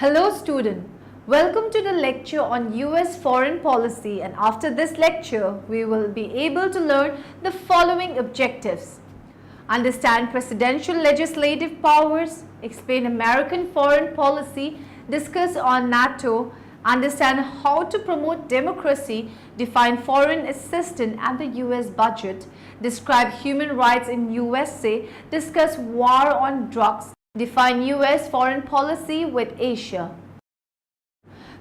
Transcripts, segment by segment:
Hello student, welcome to the lecture on US foreign policy, and after this lecture we will be able to learn the following objectives. Understand presidential legislative powers, explain American foreign policy, discuss on NATO, understand how to promote democracy, define foreign assistance and the US budget, describe human rights in USA, discuss war on drugs, define US foreign policy with Asia.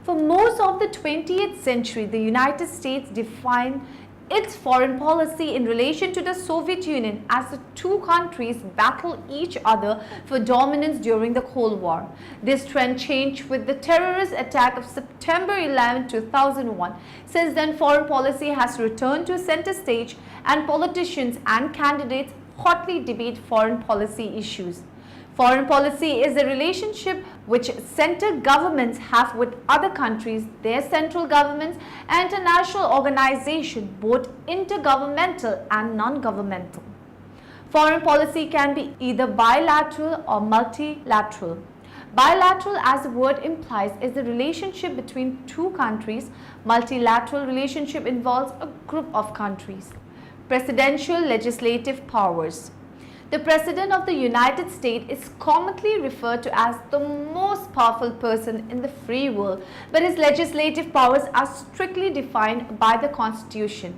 For most of the 20th century, the United States defined its foreign policy in relation to the Soviet Union as the two countries battled each other for dominance during the Cold War. This trend changed with the terrorist attack of September 11, 2001. Since then, foreign policy has returned to center stage and politicians and candidates hotly debate foreign policy issues. Foreign policy is a relationship which central governments have with other countries, their central governments, and international organizations, both intergovernmental and non-governmental. Foreign policy can be either bilateral or multilateral. Bilateral, as the word implies, is the relationship between two countries. Multilateral relationship involves a group of countries. Presidential legislative powers. The President of the United States is commonly referred to as the most powerful person in the free world, but his legislative powers are strictly defined by the Constitution.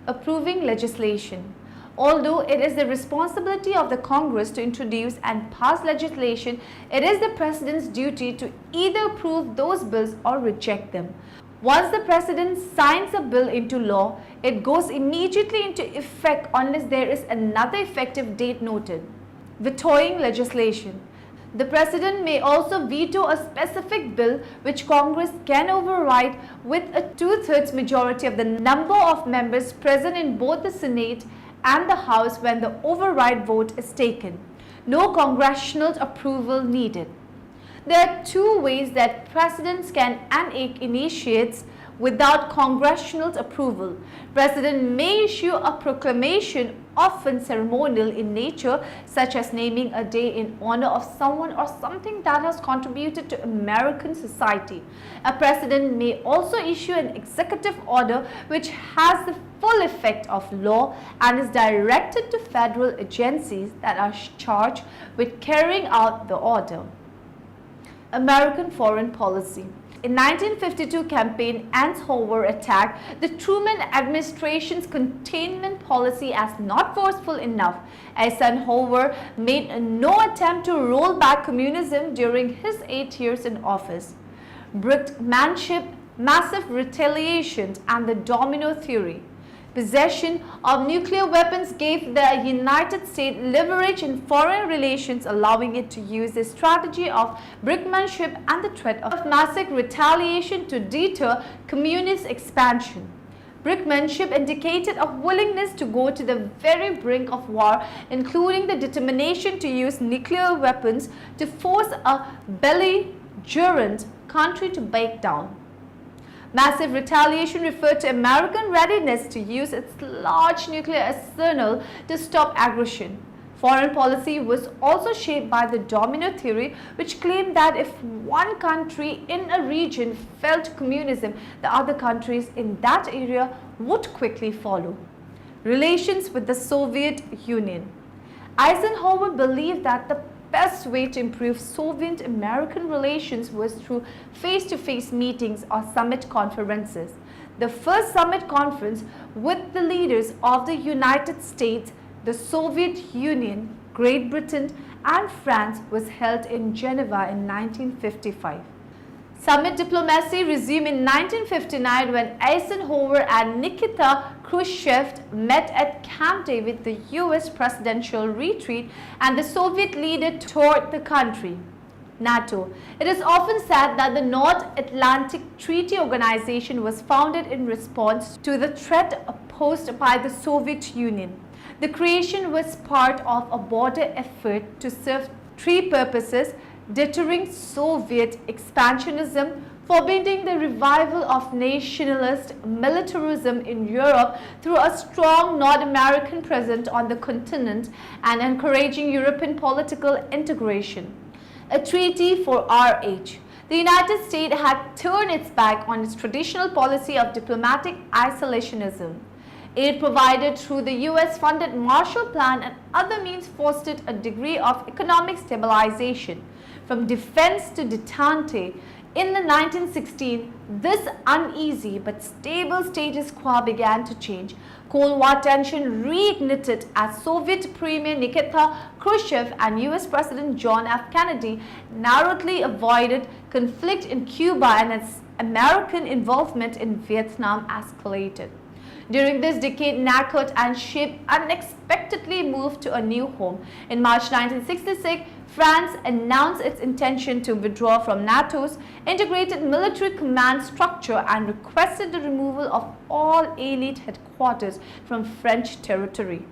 Approving legislation. Although it is the responsibility of the Congress to introduce and pass legislation, it is the President's duty to either approve those bills or reject them. Once the President signs a bill into law, it goes immediately into effect unless there is another effective date noted. Vetoing legislation. The President may also veto a specific bill which Congress can override with a 2/3 majority of the number of members present in both the Senate and the House when the override vote is taken. No congressional approval needed. There are two ways that presidents can initiate without congressional approval. President may issue a proclamation, often ceremonial in nature, such as naming a day in honor of someone or something that has contributed to American society. A president may also issue an executive order which has the full effect of law and is directed to federal agencies that are charged with carrying out the order. American foreign policy. In 1952 campaign, Eisenhower attacked the Truman administration's containment policy as not forceful enough. Eisenhower made no attempt to roll back communism during his 8 years in office. Brinkmanship, massive retaliation, and the domino theory. Possession of nuclear weapons gave the United States leverage in foreign relations, allowing it to use the strategy of brinkmanship and the threat of massive retaliation to deter communist expansion. Brinkmanship indicated a willingness to go to the very brink of war, including the determination to use nuclear weapons to force a belligerent country to back down. Massive retaliation referred to American readiness to use its large nuclear arsenal to stop aggression. Foreign policy was also shaped by the domino theory, which claimed that if one country in a region fell to communism, the other countries in that area would quickly follow. Relations with the Soviet Union. Eisenhower believed that the best way to improve Soviet-American relations was through face-to-face meetings or summit conferences. The first summit conference with the leaders of the United States, the Soviet Union, Great Britain, and France was held in Geneva in 1955. Summit diplomacy resumed in 1959 when Eisenhower and Nikita Khrushchev met at Camp David, the US presidential retreat, and the Soviet leader toured the country. NATO. It is often said that the North Atlantic Treaty Organization was founded in response to the threat posed by the Soviet Union. The creation was part of a broader effort to serve three purposes: deterring Soviet expansionism, forbidding the revival of nationalist militarism in Europe through a strong North American presence on the continent, and encouraging European political integration. A treaty for our age. The United States had turned its back on its traditional policy of diplomatic isolationism. Aid provided through the US-funded Marshall Plan and other means fostered a degree of economic stabilization. From defense to detente, in the 1916s, this uneasy but stable status quo began to change. Cold War tension reignited as Soviet Premier Nikita Khrushchev and US President John F. Kennedy narrowly avoided conflict in Cuba, and its American involvement in Vietnam escalated. During this decade, NACOT and SHIP unexpectedly moved to a new home. In March 1966, France announced its intention to withdraw from NATO's integrated military command structure and requested the removal of all elite headquarters from French territory.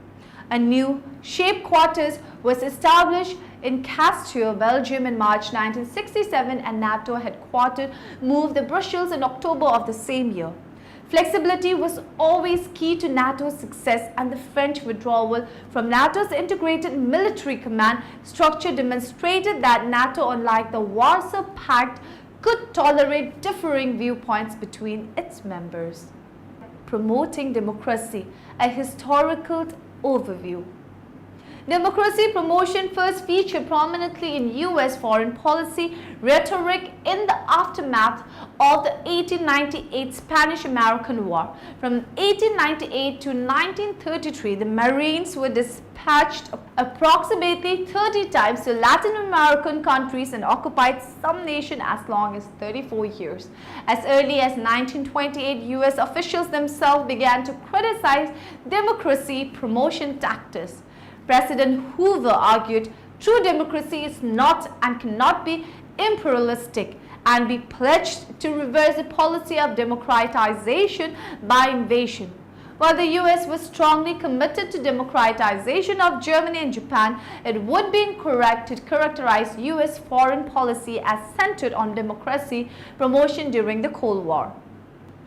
A new SHAPE quarters was established in Castile, Belgium in March 1967, and NATO headquarters moved to Brussels in October of the same year. Flexibility was always key to NATO's success, and the French withdrawal from NATO's integrated military command structure demonstrated that NATO, unlike the Warsaw Pact, could tolerate differing viewpoints between its members. Promoting democracy, a historical overview. Democracy promotion first featured prominently in US foreign policy rhetoric in the aftermath of the 1898 Spanish-American War. From 1898 to 1933, the Marines were dispatched approximately 30 times to Latin American countries and occupied some nation as long as 34 years. As early as 1928, US officials themselves began to criticize democracy promotion tactics. President Hoover argued, true democracy is not and cannot be imperialistic, and be pledged to reverse the policy of democratization by invasion. While the US was strongly committed to democratization of Germany and Japan, it would be incorrect to characterize US foreign policy as centered on democracy promotion during the Cold War.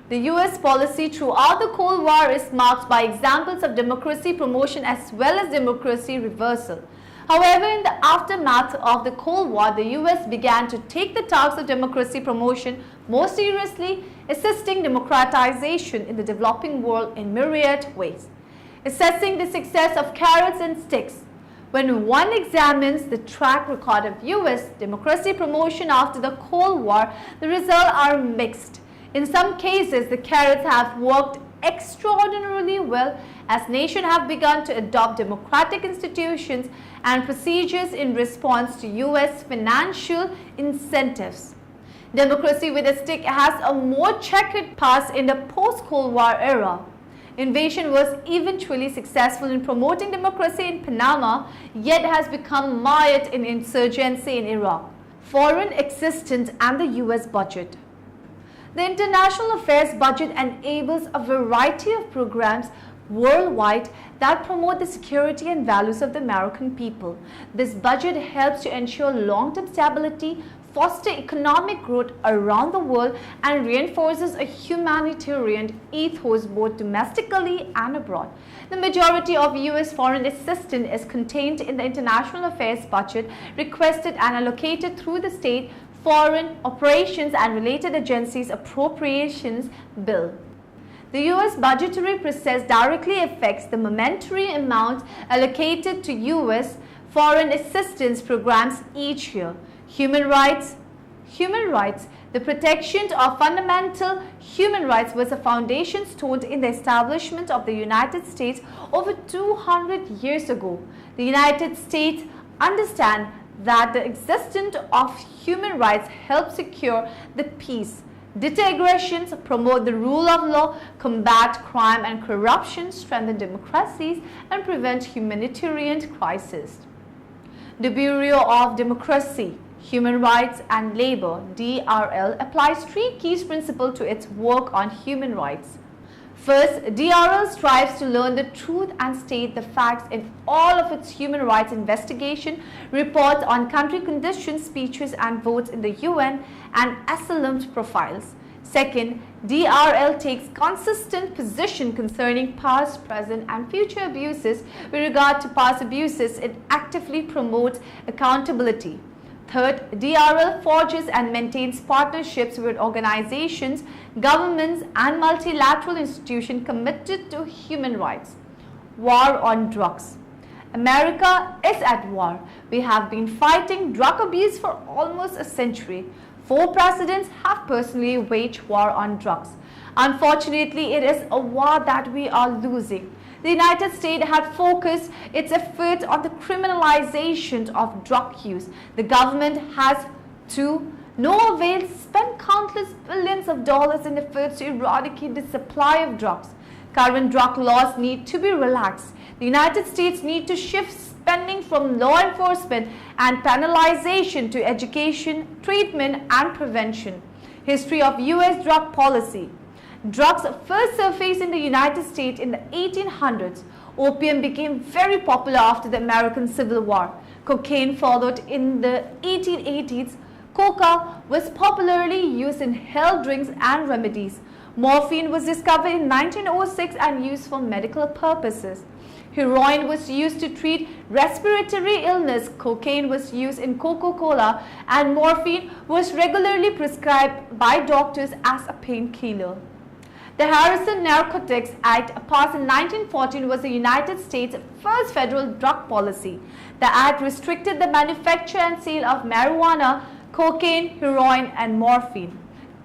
The US policy throughout the Cold War is marked by examples of democracy promotion as well as democracy reversal. However, in the aftermath of the Cold War, the US began to take the task of democracy promotion more seriously, assisting democratization in the developing world in myriad ways. Assessing the success of carrots and sticks. When one examines the track record of US democracy promotion after the Cold War, the results are mixed. In some cases, the carrots have worked extraordinarily well as nations have begun to adopt democratic institutions and procedures in response to US financial incentives. Democracy with a stick has a more checkered past in the post-Cold War era. Invasion was eventually successful in promoting democracy in Panama, yet has become mired in insurgency in Iraq. Foreign existence and the US budget. The international affairs budget enables a variety of programs worldwide that promote the security and values of the American people. This budget helps to ensure long-term stability, foster economic growth around the world, and reinforces a humanitarian ethos both domestically and abroad. The majority of US foreign assistance is contained in the international affairs budget requested and allocated through the state Foreign Operations and Related Agencies Appropriations Bill. The US budgetary process directly affects the monetary amount allocated to US foreign assistance programs each year. Human rights. The protection of fundamental human rights was a foundation stone in the establishment of the United States over 200 years ago. The United States understands that the existence of human rights helps secure the peace, deter aggressions, promote the rule of law, combat crime and corruption, strengthen democracies, and prevent humanitarian crises. The Bureau of Democracy, Human Rights and Labor (DRL) applies three key principles to its work on human rights. First, DRL strives to learn the truth and state the facts in all of its human rights investigation, reports on country conditions, speeches and votes in the UN, and asylum profiles. Second, DRL takes consistent position concerning past, present and future abuses. With regard to past abuses, it actively promotes accountability. Third, DRL forges and maintains partnerships with organizations, governments and multilateral institutions committed to human rights. War on drugs. America is at war. We have been fighting drug abuse for almost a century. 4 presidents have personally waged war on drugs. Unfortunately, it is a war that we are losing. The United States had focused its efforts on the criminalization of drug use. The government has, to no avail, spent countless billions of dollars in efforts to eradicate the supply of drugs. Current drug laws need to be relaxed. The United States needs to shift spending from law enforcement and penalization to education, treatment and prevention. History of U.S. drug policy. Drugs first surfaced in the United States in the 1800s. Opium became very popular after the American Civil War. Cocaine followed in the 1880s. Coca was popularly used in health drinks and remedies. Morphine was discovered in 1906 and used for medical purposes. Heroin was used to treat respiratory illness. Cocaine was used in Coca-Cola, and morphine was regularly prescribed by doctors as a painkiller. The Harrison Narcotics Act, passed in 1914, was the United States' first federal drug policy. The act restricted the manufacture and sale of marijuana, cocaine, heroin, and morphine.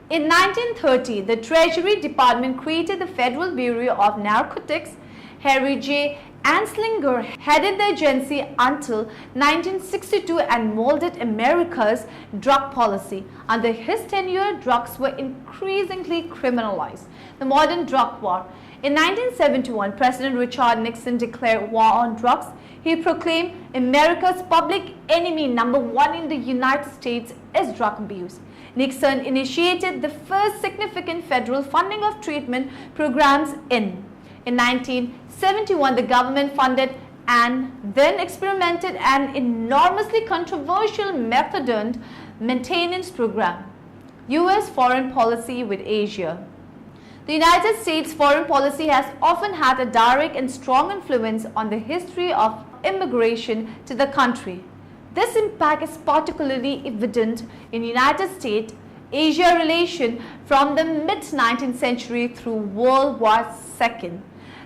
In 1930, the Treasury Department created the Federal Bureau of Narcotics. Harry J. Anslinger headed the agency until 1962 and molded America's drug policy. Under his tenure, drugs were increasingly criminalized. The modern drug war. In 1971, President Richard Nixon declared war on drugs. He proclaimed America's public enemy number 1 in the United States is drug abuse. Nixon initiated the first significant federal funding of treatment programs in 1971, the government funded and then experimented an enormously controversial methadone maintenance program. U.S. foreign policy with Asia. The United States foreign policy has often had a direct and strong influence on the history of immigration to the country. This impact is particularly evident in United States-Asia relation from the mid-19th century through World War II.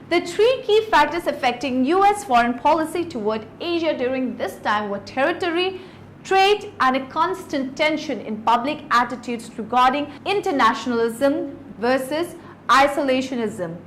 The 3 key factors affecting U.S. foreign policy toward Asia during this time were territory, trade, and a constant tension in public attitudes regarding internationalism versus isolationism.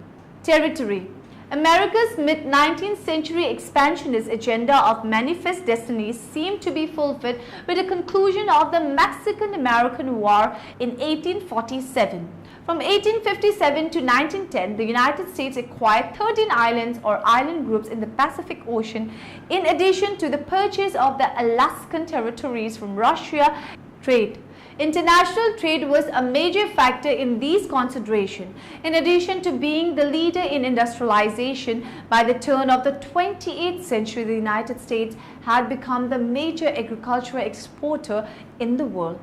Territory. America's mid-19th century expansionist agenda of manifest destinies seemed to be fulfilled with the conclusion of the Mexican-American War in 1847. From 1857 to 1910, the United States acquired 13 islands or island groups in the Pacific Ocean, in addition to the purchase of the Alaskan territories from Russia. Trade. International trade was a major factor in these considerations. In addition to being the leader in industrialization, by the turn of the 28th century, the United States had become the major agricultural exporter in the world.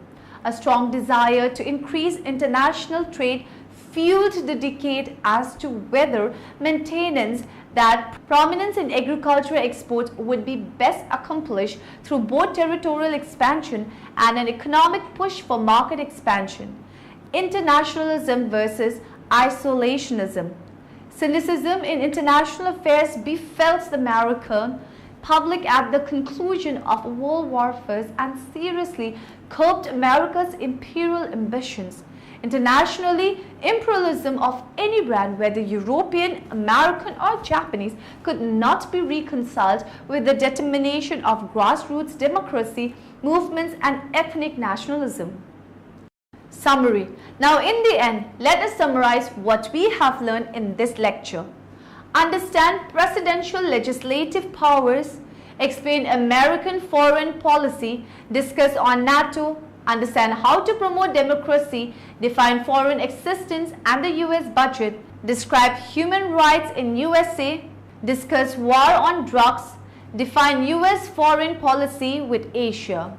A strong desire to increase international trade fueled the debate as to whether maintenance that prominence in agricultural exports would be best accomplished through both territorial expansion and an economic push for market expansion. Internationalism versus isolationism. Cynicism in international affairs befell the American public at the conclusion of World War I and seriously curbed America's imperial ambitions. Internationally, imperialism of any brand, whether European, American or Japanese, could not be reconciled with the determination of grassroots democracy movements and ethnic nationalism. Summary. Now in the end, let us summarize what we have learned in this lecture. Understand presidential legislative powers, explain American foreign policy, discuss on NATO, understand how to promote democracy, define foreign assistance and the US budget, describe human rights in USA, discuss war on drugs, define US foreign policy with Asia.